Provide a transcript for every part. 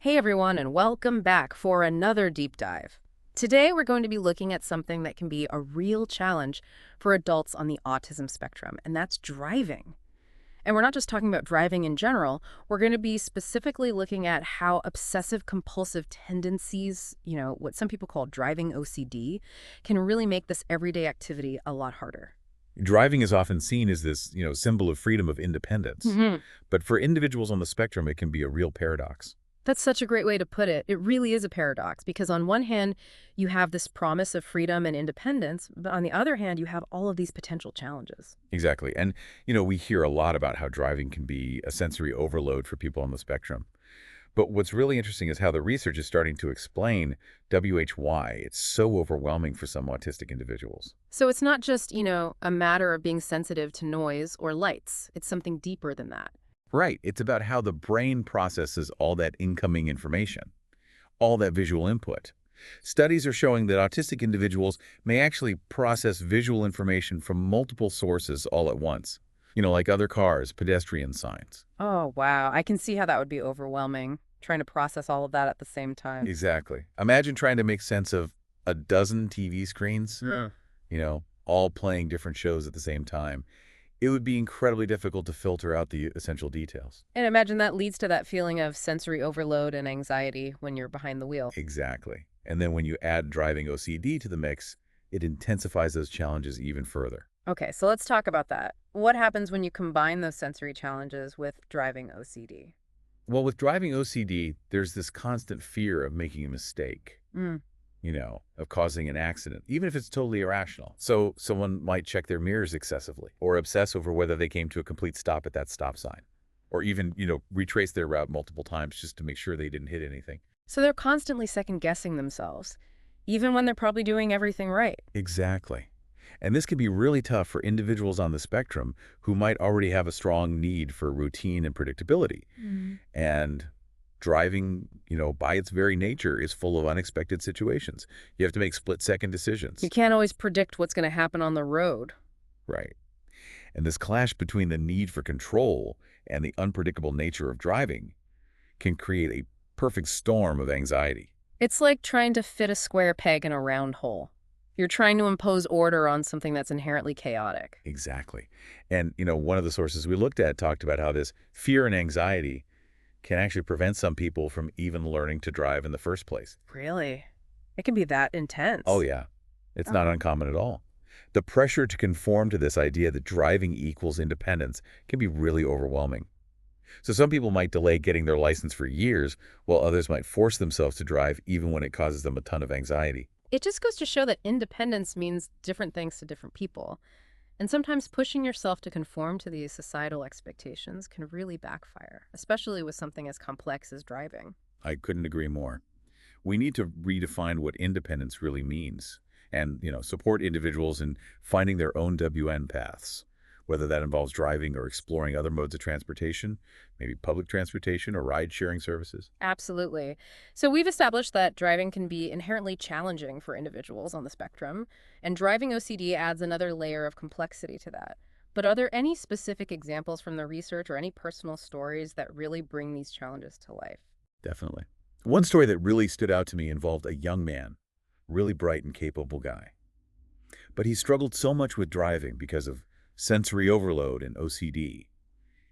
Hey everyone, and welcome back for another deep dive. Today we're going to be looking at something that can be a real challenge for adults on the autism spectrum, and that's driving. And we're not just talking about driving in general, we're going to be specifically looking at how obsessive compulsive tendencies, what some people call driving OCD, can really make this everyday activity a lot harder. Driving is often seen as this, symbol of freedom of independence. hmm But for individuals on the spectrum, it can be a real paradox. That's such a great way to put it. It really is a paradox because on one hand, you have this promise of freedom and independence, but on the other hand, you have all of these potential challenges. Exactly. And, we hear a lot about how driving can be a sensory overload for people on the spectrum. But what's really interesting is how the research is starting to explain why it's so overwhelming for some autistic individuals. So it's not just, a matter of being sensitive to noise or lights. It's something deeper than that. Right. It's about how the brain processes all that incoming information, all that visual input. Studies are showing that autistic individuals may actually process visual information from multiple sources all at once, like other cars, pedestrian signs. Oh, wow. I can see how that would be overwhelming, trying to process all of that at the same time. Exactly. Imagine trying to make sense of a dozen TV screens, Yeah. all playing different shows at the same time. It would be incredibly difficult to filter out the essential details. And imagine that leads to that feeling of sensory overload and anxiety when you're behind the wheel. Exactly. And then when you add driving OCD to the mix, it intensifies those challenges even further. Okay, so let's talk about that. What happens when you combine those sensory challenges with driving OCD? Well, with driving OCD, there's this constant fear of making a mistake, Mm. of causing an accident, even if it's totally irrational. So someone might check their mirrors excessively or obsess over whether they came to a complete stop at that stop sign, or even, retrace their route multiple times just to make sure they didn't hit anything. So they're constantly second-guessing themselves, even when they're probably doing everything right. Exactly. And this can be really tough for individuals on the spectrum who might already have a strong need for routine and predictability. And driving, by its very nature, is full of unexpected situations. You have to make split-second decisions. You can't always predict what's going to happen on the road. Right. And this clash between the need for control and the unpredictable nature of driving can create a perfect storm of anxiety. It's like trying to fit a square peg in a round hole. You're trying to impose order on something that's inherently chaotic. Exactly. And, one of the sources we looked at talked about how this fear and anxiety can actually prevent some people from even learning to drive in the first place. Really? It can be that intense. Oh, yeah. It's not uncommon at all. The pressure to conform to this idea that driving equals independence can be really overwhelming. So some people might delay getting their license for years, while others might force themselves to drive even when it causes them a ton of anxiety. It just goes to show that independence means different things to different people. And sometimes pushing yourself to conform to these societal expectations can really backfire, especially with something as complex as driving. I couldn't agree more. We need to redefine what independence really means and, support individuals in finding their own WN paths, whether that involves driving or exploring other modes of transportation, maybe public transportation or ride-sharing services. Absolutely. So we've established that driving can be inherently challenging for individuals on the spectrum, and driving OCD adds another layer of complexity to that. But are there any specific examples from the research or any personal stories that really bring these challenges to life? Definitely. One story that really stood out to me involved a young man, really bright and capable guy. But he struggled so much with driving because of sensory overload and OCD.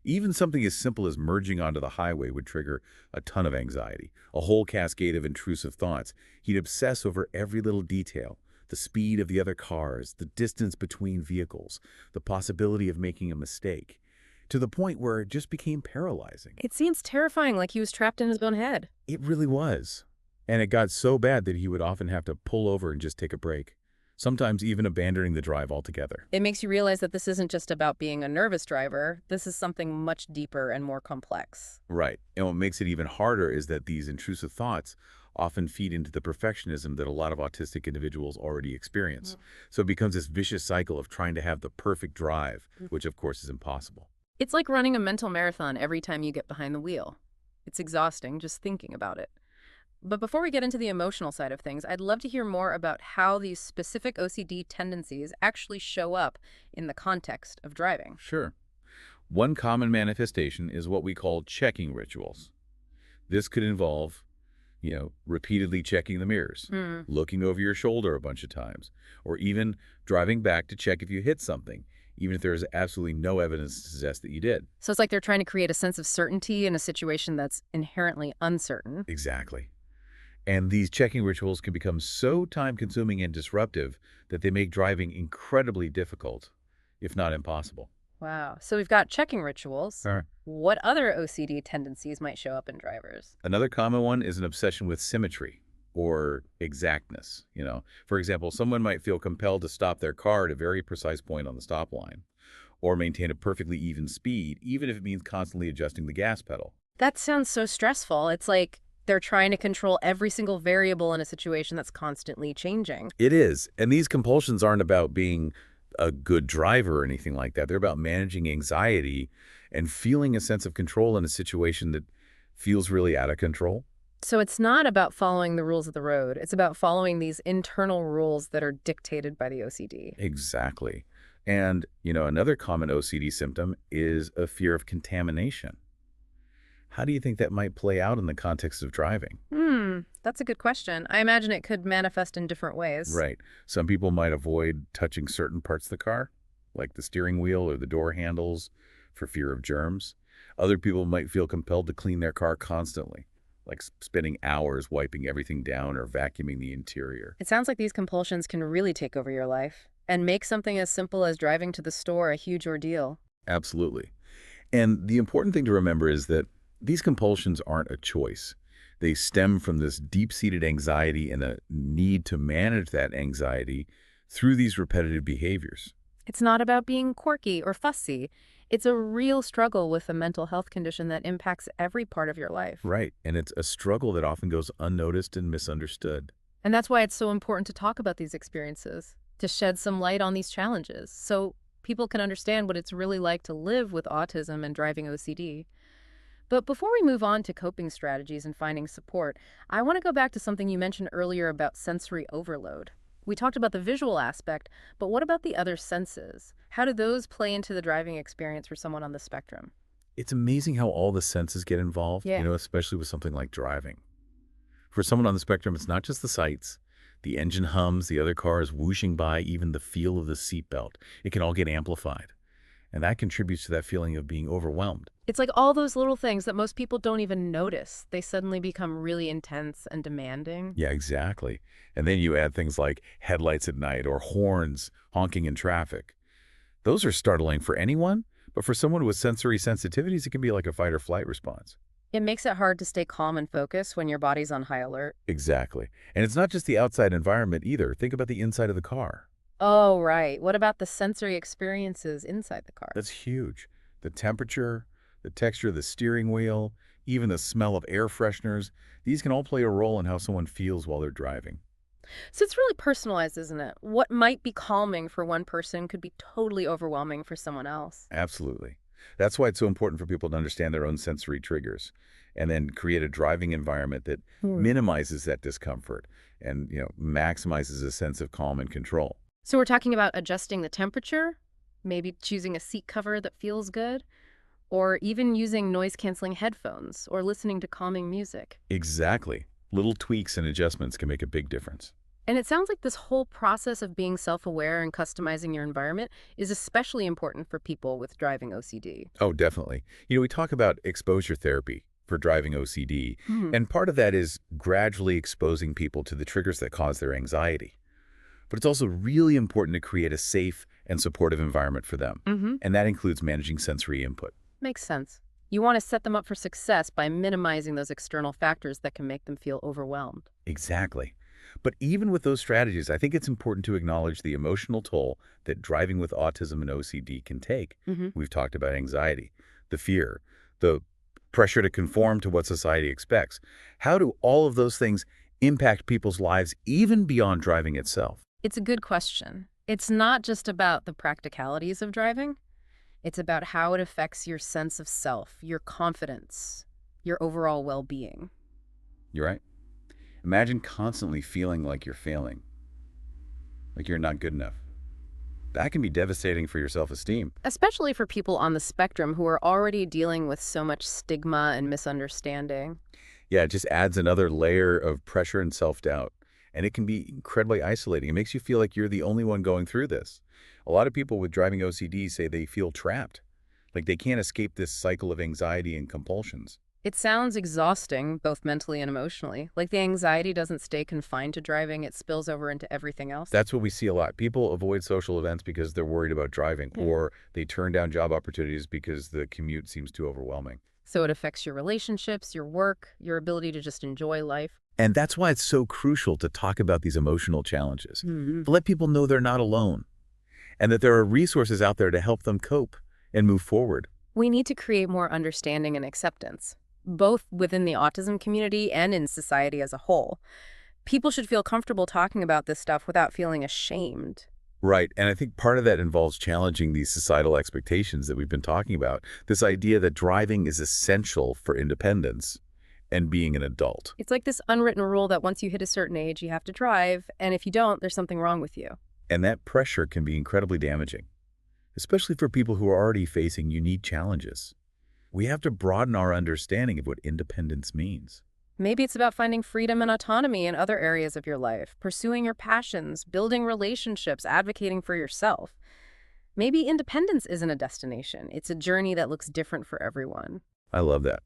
Even something as simple as merging onto the highway would trigger a ton of anxiety, a whole cascade of intrusive thoughts. He'd obsess over every little detail, the speed of the other cars, the distance between vehicles, the possibility of making a mistake, to the point where it just became paralyzing. It seems terrifying, like he was trapped in his own head. It really was. And it got so bad that he would often have to pull over and just take a break, sometimes even abandoning the drive altogether. It makes you realize that this isn't just about being a nervous driver. This is something much deeper and more complex. Right. And what makes it even harder is that these intrusive thoughts often feed into the perfectionism that a lot of autistic individuals already experience. So it becomes this vicious cycle of trying to have the perfect drive, which of course is impossible. It's like running a mental marathon every time you get behind the wheel. It's exhausting just thinking about it. But before we get into the emotional side of things, I'd love to hear more about how these specific OCD tendencies actually show up in the context of driving. Sure. One common manifestation is what we call checking rituals. This could involve, repeatedly checking the mirrors, Hmm. looking over your shoulder a bunch of times, or even driving back to check if you hit something, even if there is absolutely no evidence to suggest that you did. So it's like they're trying to create a sense of certainty in a situation that's inherently uncertain. Exactly. And these checking rituals can become so time-consuming and disruptive that they make driving incredibly difficult, if not impossible. Wow. So we've got checking rituals. Sure. What other OCD tendencies might show up in drivers? Another common one is an obsession with symmetry or exactness. For example, someone might feel compelled to stop their car at a very precise point on the stop line or maintain a perfectly even speed, even if it means constantly adjusting the gas pedal. That sounds so stressful. It's like they're trying to control every single variable in a situation that's constantly changing. It is. And these compulsions aren't about being a good driver or anything like that. They're about managing anxiety and feeling a sense of control in a situation that feels really out of control. So it's not about following the rules of the road. It's about following these internal rules that are dictated by the OCD. Exactly. And, another common OCD symptom is a fear of contamination. How do you think that might play out in the context of driving? That's a good question. I imagine it could manifest in different ways. Right. Some people might avoid touching certain parts of the car, like the steering wheel or the door handles, for fear of germs. Other people might feel compelled to clean their car constantly, like spending hours wiping everything down or vacuuming the interior. It sounds like these compulsions can really take over your life and make something as simple as driving to the store a huge ordeal. Absolutely. And the important thing to remember is that these compulsions aren't a choice. They stem from this deep-seated anxiety and a need to manage that anxiety through these repetitive behaviors. It's not about being quirky or fussy. It's a real struggle with a mental health condition that impacts every part of your life. Right. And it's a struggle that often goes unnoticed and misunderstood. And that's why it's so important to talk about these experiences, to shed some light on these challenges, so people can understand what it's really like to live with autism and driving OCD. But before we move on to coping strategies and finding support, I want to go back to something you mentioned earlier about sensory overload. We talked about the visual aspect, but what about the other senses? How do those play into the driving experience for someone on the spectrum? It's amazing how all the senses get involved, Yeah. especially with something like driving. For someone on the spectrum, it's not just the sights. The engine hums, the other car is whooshing by, even the feel of the seatbelt. It can all get amplified. And that contributes to that feeling of being overwhelmed. It's like all those little things that most people don't even notice. They suddenly become really intense and demanding. Yeah, exactly. And then you add things like headlights at night or horns honking in traffic. Those are startling for anyone, but for someone with sensory sensitivities, it can be like a fight or flight response. It makes it hard to stay calm and focused when your body's on high alert. Exactly. And it's not just the outside environment either. Think about the inside of the car. Oh, right. What about the sensory experiences inside the car? That's huge. The temperature, the texture of the steering wheel, even the smell of air fresheners, these can all play a role in how someone feels while they're driving. So it's really personalized, isn't it? What might be calming for one person could be totally overwhelming for someone else. Absolutely. That's why it's so important for people to understand their own sensory triggers and then create a driving environment that minimizes that discomfort and, maximizes a sense of calm and control. So we're talking about adjusting the temperature, maybe choosing a seat cover that feels good, or even using noise-canceling headphones or listening to calming music. Exactly. Little tweaks and adjustments can make a big difference. And it sounds like this whole process of being self-aware and customizing your environment is especially important for people with driving OCD. Oh, definitely. We talk about exposure therapy for driving OCD, Hmm. and part of that is gradually exposing people to the triggers that cause their anxiety. But it's also really important to create a safe and supportive environment for them, Mm-hmm. and that includes managing sensory input. Makes sense. You want to set them up for success by minimizing those external factors that can make them feel overwhelmed. Exactly. But even with those strategies, I think it's important to acknowledge the emotional toll that driving with autism and OCD can take. Mm-hmm. We've talked about anxiety, the fear, the pressure to conform to what society expects. How do all of those things impact people's lives even beyond driving itself? It's a good question. It's not just about the practicalities of driving. It's about how it affects your sense of self, your confidence, your overall well-being. You're right. Imagine constantly feeling like you're failing, like you're not good enough. That can be devastating for your self-esteem. Especially for people on the spectrum who are already dealing with so much stigma and misunderstanding. Yeah, it just adds another layer of pressure and self-doubt. And it can be incredibly isolating. It makes you feel like you're the only one going through this. A lot of people with driving OCD say they feel trapped, like they can't escape this cycle of anxiety and compulsions. It sounds exhausting, both mentally and emotionally. Like the anxiety doesn't stay confined to driving, it spills over into everything else. That's what we see a lot. People avoid social events because they're worried about driving, Yeah. or they turn down job opportunities because the commute seems too overwhelming. So it affects your relationships, your work, your ability to just enjoy life. And that's why it's so crucial to talk about these emotional challenges, Mhm. to let people know they're not alone, and that there are resources out there to help them cope and move forward. We need to create more understanding and acceptance, both within the autism community and in society as a whole. People should feel comfortable talking about this stuff without feeling ashamed. Right, and I think part of that involves challenging these societal expectations that we've been talking about, this idea that driving is essential for independence and being an adult. It's like this unwritten rule that once you hit a certain age, you have to drive, and if you don't, there's something wrong with you. And that pressure can be incredibly damaging, especially for people who are already facing unique challenges. We have to broaden our understanding of what independence means. Maybe it's about finding freedom and autonomy in other areas of your life, pursuing your passions, building relationships, advocating for yourself. Maybe independence isn't a destination. It's a journey that looks different for everyone. I love that.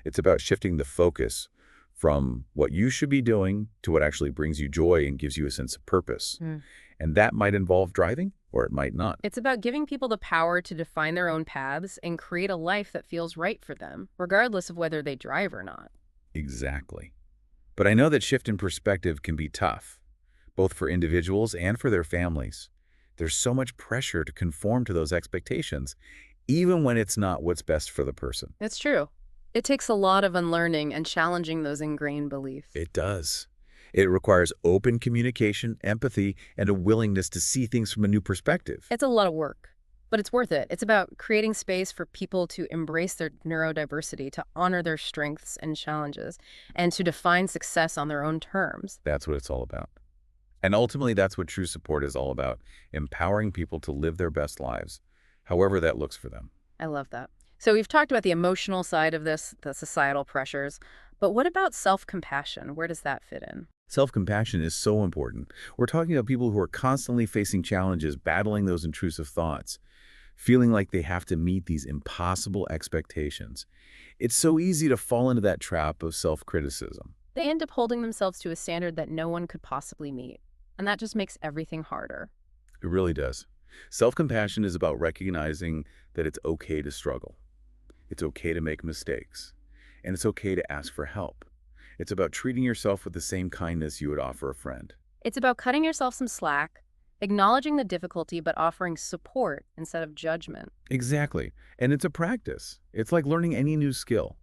It's about shifting the focus from what you should be doing to what actually brings you joy and gives you a sense of purpose. Mm. And that might involve driving, or it might not. It's about giving people the power to define their own paths and create a life that feels right for them, regardless of whether they drive or not. Exactly. But I know that shift in perspective can be tough, both for individuals and for their families. There's so much pressure to conform to those expectations, even when it's not what's best for the person. It's true. It takes a lot of unlearning and challenging those ingrained beliefs. It does. It requires open communication, empathy, and a willingness to see things from a new perspective. It's a lot of work, but it's worth it. It's about creating space for people to embrace their neurodiversity, to honor their strengths and challenges, and to define success on their own terms. That's what it's all about. And ultimately, that's what true support is all about, empowering people to live their best lives, however that looks for them. I love that. So we've talked about the emotional side of this, the societal pressures, but what about self-compassion? Where does that fit in? Self-compassion is so important. We're talking about people who are constantly facing challenges, battling those intrusive thoughts, feeling like they have to meet these impossible expectations. It's so easy to fall into that trap of self-criticism. They end up holding themselves to a standard that no one could possibly meet, and that just makes everything harder. It really does. Self-compassion is about recognizing that it's okay to struggle. It's okay to make mistakes. And it's okay to ask for help. It's about treating yourself with the same kindness you would offer a friend. It's about cutting yourself some slack, acknowledging the difficulty, but offering support instead of judgment. Exactly. And it's a practice. It's like learning any new skill.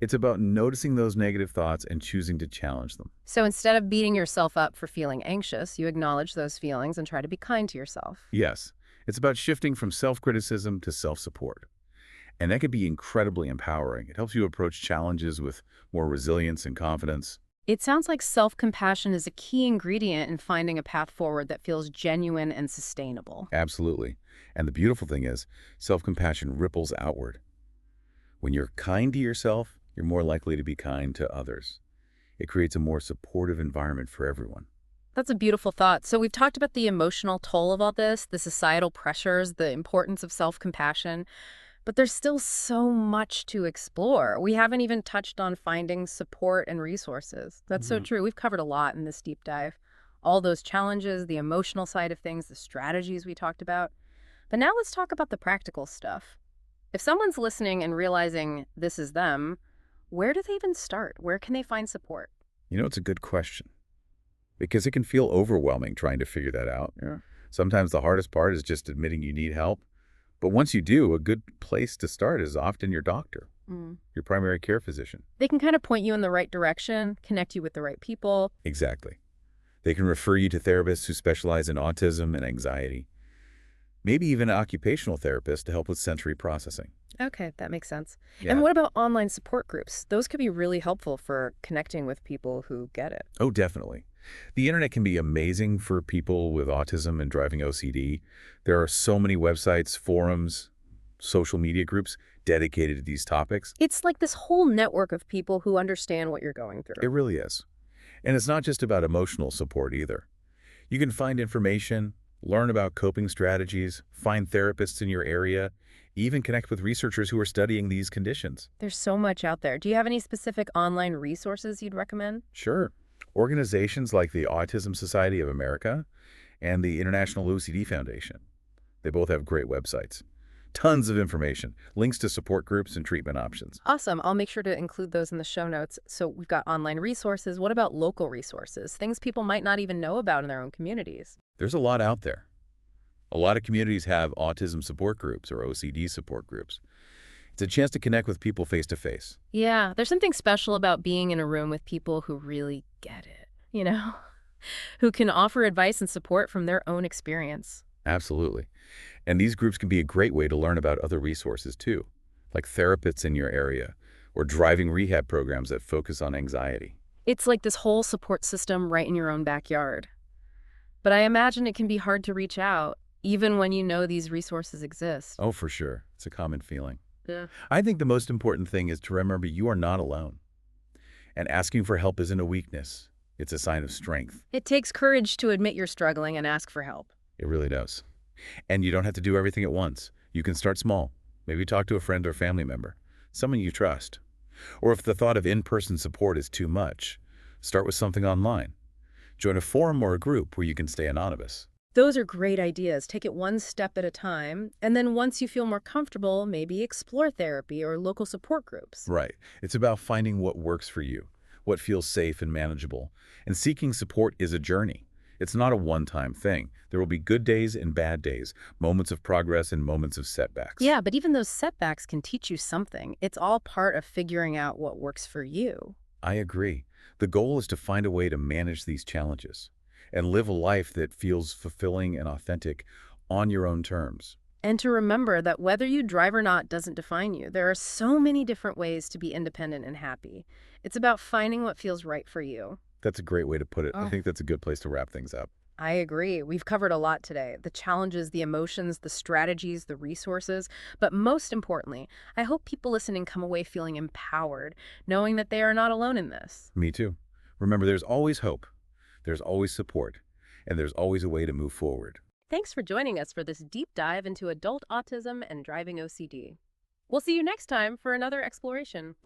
It's about noticing those negative thoughts and choosing to challenge them. So instead of beating yourself up for feeling anxious, you acknowledge those feelings and try to be kind to yourself. Yes, it's about shifting from self-criticism to self-support. And that can be incredibly empowering. It helps you approach challenges with more resilience and confidence. It sounds like self-compassion is a key ingredient in finding a path forward that feels genuine and sustainable. Absolutely. And the beautiful thing is, self-compassion ripples outward. When you're kind to yourself, you're more likely to be kind to others. It creates a more supportive environment for everyone. That's a beautiful thought. So we've talked about the emotional toll of all this, the societal pressures, the importance of self-compassion, but there's still so much to explore. We haven't even touched on finding support and resources. That's so true. We've covered a lot in this deep dive. All those challenges, the emotional side of things, the strategies we talked about. But now let's talk about the practical stuff. If someone's listening and realizing this is them, where do they even start? Where can they find support? You know, it's a good question. Because it can feel overwhelming trying to figure that out. Yeah. Sometimes the hardest part is just admitting you need help. But once you do, a good place to start is often your doctor, your primary care physician. They can kind of point you in the right direction, connect you with the right people. Exactly. They can refer you to therapists who specialize in autism and anxiety. Maybe even an occupational therapist to help with sensory processing. Okay, that makes sense. Yeah. And what about online support groups? Those could be really helpful for connecting with people who get it. Oh, definitely. The internet can be amazing for people with autism and driving OCD. There are so many websites, forums, social media groups dedicated to these topics. It's like this whole network of people who understand what you're going It through. really is. And it's not just about emotional support either. You can find information, learn about coping strategies, find therapists in your area, even connect with researchers who are studying these conditions. There's so much out there. Do you have any specific online resources you'd recommend? Sure. Organizations like the Autism Society of America and the International OCD Foundation, they both have great websites. Tons of information, links to support groups and treatment options. Awesome. I'll make sure to include those in the show notes. So we've got online resources. What about local resources? Things people might not even know about in their own communities. There's a lot out there. A lot of communities have autism support groups or OCD support groups. It's a chance to connect with people face to face. Yeah, there's something special about being in a room with people who really get it, who can offer advice and support from their own experience. Absolutely. And these groups can be a great way to learn about other resources too, like therapists in your area or driving rehab programs that focus on anxiety. It's like this whole support system right in your own backyard. But I imagine it can be hard to reach out, even when you know these resources exist. Oh, for sure. It's a common feeling. Yeah. I think the most important thing is to remember you are not alone. And asking for help isn't a weakness. It's a sign of strength. It takes courage to admit you're struggling and ask for help. It really does. And you don't have to do everything at once. You can start small. Maybe talk to a friend or family member, someone you trust. Or if the thought of in-person support is too much, start with something online. Join a forum or a group where you can stay anonymous. Those are great ideas. Take it one step at a time. And then once you feel more comfortable, maybe explore therapy or local support groups. Right. It's about finding what works for you, what feels safe and manageable. And seeking support is a journey. It's not a one-time thing. There will be good days and bad days, moments of progress and moments of setbacks. Yeah, but even those setbacks can teach you something. It's all part of figuring out what works for you. I agree. The goal is to find a way to manage these challenges and live a life that feels fulfilling and authentic on your own terms. And to remember that whether you drive or not doesn't define you. There are so many different ways to be independent and happy. It's about finding what feels right for you. That's a great way to put it. I Oh. think that's a good place to wrap things up. I agree. We've covered a lot today. The challenges, the emotions, the strategies, the resources. But most importantly, I hope people listening come away feeling empowered, knowing that they are not alone in this. Me too. Remember, there's always hope, there's always support, and there's always a way to move forward. Thanks for joining us for this deep dive into adult autism and driving OCD. We'll see you next time for another exploration.